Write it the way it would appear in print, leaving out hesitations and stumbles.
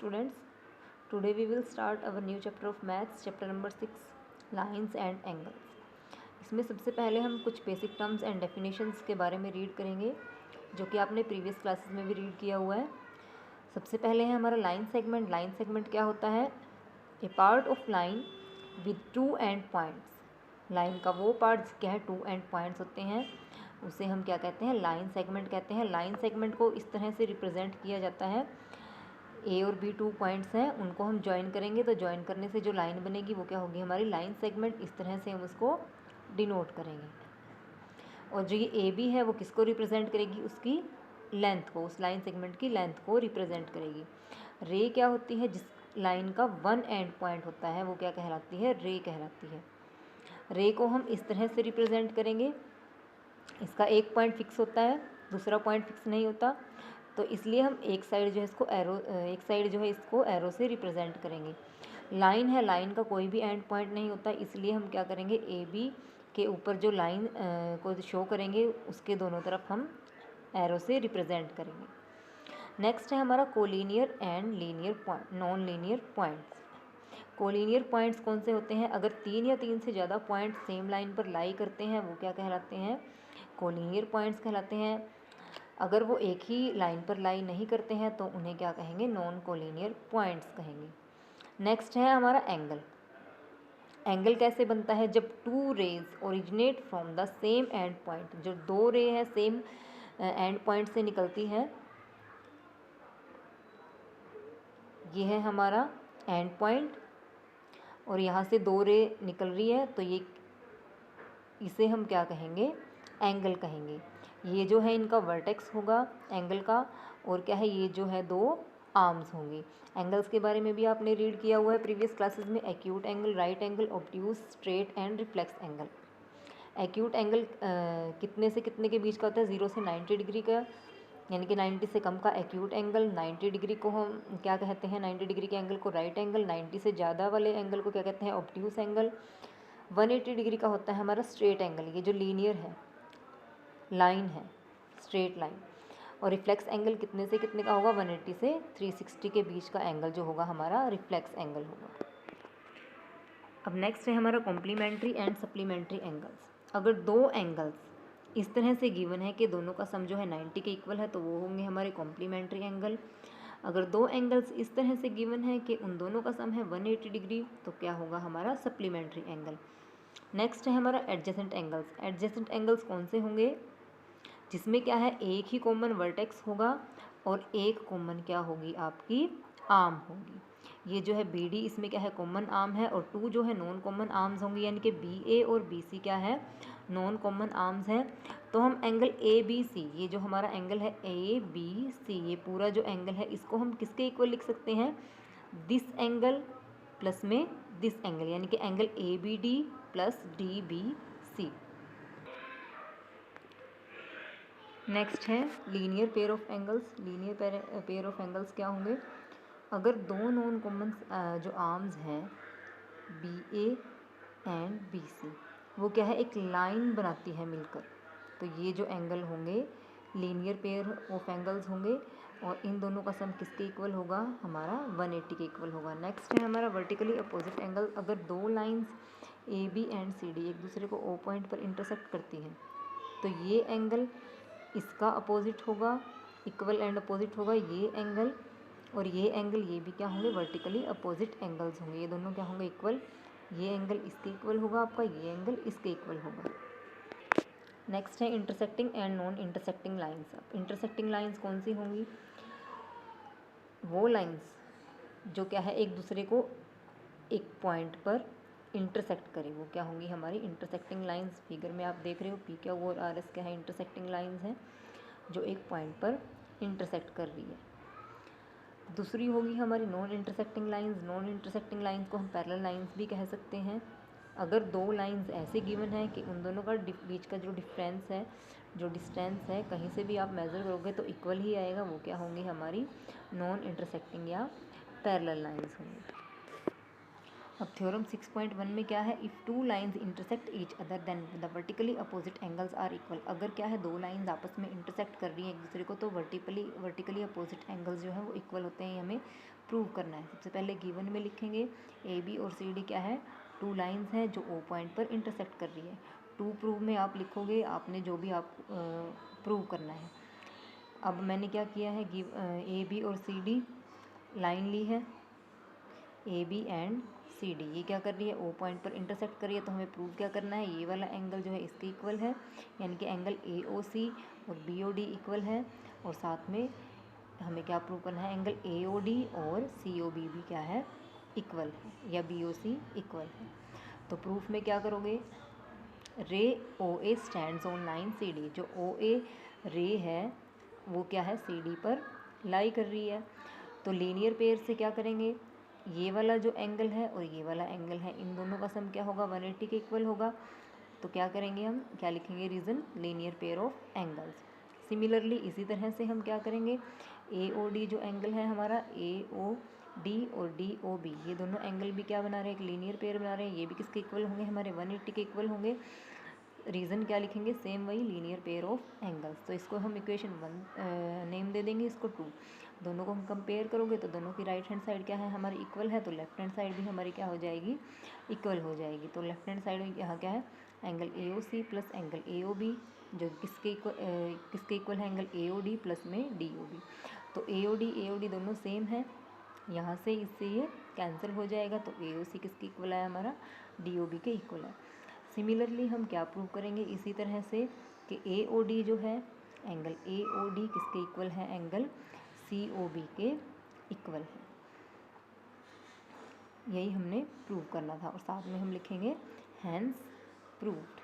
students, today we will start our new chapter of maths, chapter number 6, lines and angles. इसमें सबसे पहले हम कुछ बेसिक टर्म्स एंड डेफिनेशंस के बारे में रीड करेंगे जो कि आपने प्रीवियस क्लासेस में भी रीड किया हुआ है। सबसे पहले है हमारा लाइन सेगमेंट। लाइन सेगमेंट क्या होता है? A part of line with two end points. Line का वो पार्ट जिसके है टू एंड पॉइंट्स होते हैं उसे हम क्या कहते हैं? लाइन सेगमेंट कहते हैं। लाइन सेगमेंट को इस तरह से रिप्रेजेंट किया जाता है, ए और बी 2 पॉइंट्स हैं, उनको हम ज्वाइन करेंगे तो ज्वाइन करने से जो लाइन बनेगी वो क्या होगी? हमारी लाइन सेगमेंट। इस तरह से हम उसको डिनोट करेंगे। और जो ये ए बी है वो किसको रिप्रेजेंट करेगी? उसकी लेंथ को, उस लाइन सेगमेंट की लेंथ को रिप्रेजेंट करेगी। रे क्या होती है? जिस लाइन का वन एंड पॉइंट होता है वो क्या कहलाती है? रे कहलाती है। रे को हम इस तरह से रिप्रेजेंट करेंगे, इसका एक पॉइंट फिक्स होता है, दूसरा पॉइंट फिक्स नहीं होता, तो इसलिए हम एक साइड जो है इसको एरो, एक साइड जो है इसको एरो से रिप्रेजेंट करेंगे। लाइन है, लाइन का कोई भी एंड पॉइंट नहीं होता, इसलिए हम क्या करेंगे? ए बी के ऊपर जो लाइन को शो करेंगे उसके दोनों तरफ हम एरो से रिप्रेजेंट करेंगे। नेक्स्ट है हमारा collinear and linear point, non linear points. Collinear points कौन से होते हैं? अगर 3 या 3 से ज़्यादा पॉइंट सेम लाइन पर लाई करते हैं वो क्या कहलाते हैं? कोलिनियर पॉइंट्स कहलाते हैं। अगर वो एक ही लाइन पर लाई नहीं करते हैं तो उन्हें क्या कहेंगे? नॉन कोलिनियर पॉइंट्स कहेंगे। नेक्स्ट है हमारा एंगल। एंगल कैसे बनता है? जब two rays originate from the same end point. जो दो रे हैं सेम एंड पॉइंट से निकलती हैं, ये है हमारा एंड पॉइंट और यहाँ से दो रे निकल रही है तो ये, इसे हम क्या कहेंगे? एंगल कहेंगे। ये जो है इनका वर्टेक्स होगा एंगल का, और क्या है? ये जो है दो आर्म्स होंगी। एंगल्स के बारे में भी आपने रीड किया हुआ है प्रीवियस क्लासेस में। Acute angle, right angle, obtuse, straight and reflex angle. Acute angle कितने से कितने के बीच का होता है? 0 से 90 डिग्री का, यानी कि 90 से कम का एक्यूट एंगल। 90 डिग्री को हम क्या कहते हैं? 90 डिग्री के एंगल को राइट एंगल। 90 से ज़्यादा वाले एंगल को क्या कहते हैं? Obtuse angle. 180 डिग्री का होता है हमारा स्ट्रेट एंगल, ये जो लीनियर है, लाइन है, स्ट्रेट लाइन। और रिफ्लेक्स एंगल कितने से कितने का होगा? 180 से 360 के बीच का एंगल जो होगा हमारा रिफ्लेक्स एंगल होगा। अब नेक्स्ट है हमारा कॉम्प्लीमेंट्री एंड सप्लीमेंट्री एंगल्स। अगर दो एंगल्स इस तरह से गिवन है कि दोनों का सम जो है 90 के इक्वल है तो वो होंगे हमारे कॉम्प्लीमेंट्री एंगल। अगर दो एंगल्स इस तरह से गिवन है कि उन दोनों का सम है 180 डिग्री तो क्या होगा? हमारा सप्लीमेंट्री एंगल। नेक्स्ट है हमारा एडजेसेंट एंगल्स। एडजेसेंट एंगल्स कौन से होंगे? जिसमें क्या है? एक ही कॉमन वर्टेक्स होगा और एक कॉमन क्या होगी? आपकी आर्म होगी। ये जो है बी डी, इसमें क्या है? कॉमन आर्म है, और 2 जो है नॉन कॉमन आर्म्स होंगी, यानी कि बी ए और बी सी क्या है? नॉन कॉमन आर्म्स हैं। तो हम एंगल ए बी सी, ये जो हमारा एंगल है ए बी सी, ये पूरा जो एंगल है इसको हम किसके इक्वल लिख सकते हैं? दिस एंगल प्लस में दिस एंगल, यानी कि angle A B D plus D B C. Next है linear pair of angles. Linear pair of angles क्या होंगे? अगर दो नॉन कॉमन जो आर्म्स हैं B A and B C, वो क्या है? एक लाइन बनाती है मिलकर, तो ये जो एंगल होंगे लीनियर पेयर ऑफ एंगल्स होंगे, और इन दोनों का सम किसके इक्वल होगा? हमारा 180 के इक्वल होगा। नेक्स्ट है हमारा वर्टिकली अपोजिट एंगल। अगर दो lines A B and C D एक दूसरे को ओ पॉइंट पर इंटरसेक्ट करती हैं तो ये एंगल इसका अपोजिट होगा, इक्वल एंड अपोजिट होगा ये एंगल, और ये एंगल ये भी क्या होंगे? वर्टिकली अपोजिट एंगल्स होंगे। ये दोनों क्या होंगे? इक्वल। ये एंगल इसके इक्वल होगा आपका, ये एंगल इसके इक्वल होगा। नेक्स्ट है intersecting and non intersecting lines. अब इंटरसेक्टिंग लाइंस कौन सी होंगी? वो लाइंस जो क्या है? एक दूसरे को एक पॉइंट पर इंटरसेक्ट करें, वो क्या होंगी? हमारी इंटरसेक्टिंग लाइंस। फिगर में आप देख रहे हो पी क्या और आर एस क्या है? इंटरसेक्टिंग लाइंस हैं जो एक पॉइंट पर इंटरसेक्ट कर रही है। दूसरी होगी हमारी non intersecting lines. Non intersecting lines को हम पैरेलल लाइंस भी कह सकते हैं। अगर दो लाइंस ऐसे गिवन है कि उन दोनों का बीच का जो डिफरेंस है, जो डिस्टेंस है, कहीं से भी आप मेज़र करोगे तो इक्वल ही आएगा, वो क्या होंगी? हमारी नॉन इंटरसेक्टिंग या पैरेलल लाइंस होंगी। अब थ्योरम 6.1 में क्या है, if two lines intersect each other then the vertically opposite angles are equal. अगर क्या है, दो लाइंस आपस में इंटरसेक्ट कर रही हैं एक दूसरे को, तो वर्टिकली अपोजिट एंगल्स जो है वो इक्वल होते हैं, हमें प्रूव करना है। सबसे पहले गिवन में लिखेंगे ए बी और सी डी क्या है, टू लाइंस हैं जो ओ पॉइंट पर इंटरसेक्ट कर रही है। टू प्रूव में आप लिखोगे आपने जो भी आप प्रूव करना है। अब मैंने क्या किया है, ए बी और सी डी लाइन ली है, A B and C D, ये क्या कर रही है, ओ पॉइंट पर इंटरसेक्ट कर रही है। तो हमें प्रूव क्या करना है, ये वाला एंगल जो है इसके इक्वल है, यानी कि एंगल ए ओ सी और बी ओ डी इक्वल है। और साथ में हमें क्या प्रूव करना है, एंगल ए ओ डी और सी ओ बी भी क्या है, इक्वल है, या बी ओ सी इक्वल है। तो प्रूफ में क्या करोगे, ray O A stands on line C D, जो ओ ए रे है वो क्या है, सी डी पर लाई कर रही है। तो लीनियर पेयर से क्या करेंगे, ये वाला जो एंगल है और ये वाला एंगल है, इन दोनों का सम क्या होगा, 180 के इक्वल होगा। तो क्या करेंगे, हम क्या लिखेंगे, reason linear pair of angles. Similarly इसी तरह से हम क्या करेंगे, ए ओ डी जो एंगल है हमारा, ए ओ डी और डी ओ बी, ये दोनों एंगल भी क्या बना रहे हैं, एक लीनियर पेयर बना रहे हैं। ये भी किसके इक्वल होंगे, हमारे 180 के इक्वल होंगे। रीज़न क्या लिखेंगे, सेम वही लीनियर पेयर ऑफ एंगल्स। तो इसको हम इक्वेशन 1 नेम दे देंगे, इसको 2। दोनों को हम कंपेयर करोगे तो दोनों की राइट हैंड साइड क्या है, हमारी इक्वल है, तो लेफ्ट हैंड साइड भी हमारी क्या हो जाएगी, इक्वल हो जाएगी। तो लेफ्ट हैंड साइड यहाँ क्या है, angle A O C plus angle A O B, जो किसके इक्वल है, angle A O D plus में डी ओ बी। तो ए ओ डी दोनों सेम है, यहाँ से इससे ये कैंसिल हो जाएगा। तो ए ओ सी किसके इक्वल है, हमारा डी ओ बी के इक्वल है। सिमिलरली हम क्या प्रूव करेंगे, इसी तरह से कि ए ओ डी जो है, एंगल ए ओ डी किसके इक्वल है, एंगल सी ओ बी के इक्वल है। यही हमने प्रूव करना था, और साथ में हम लिखेंगे हैंस प्रूव्ड।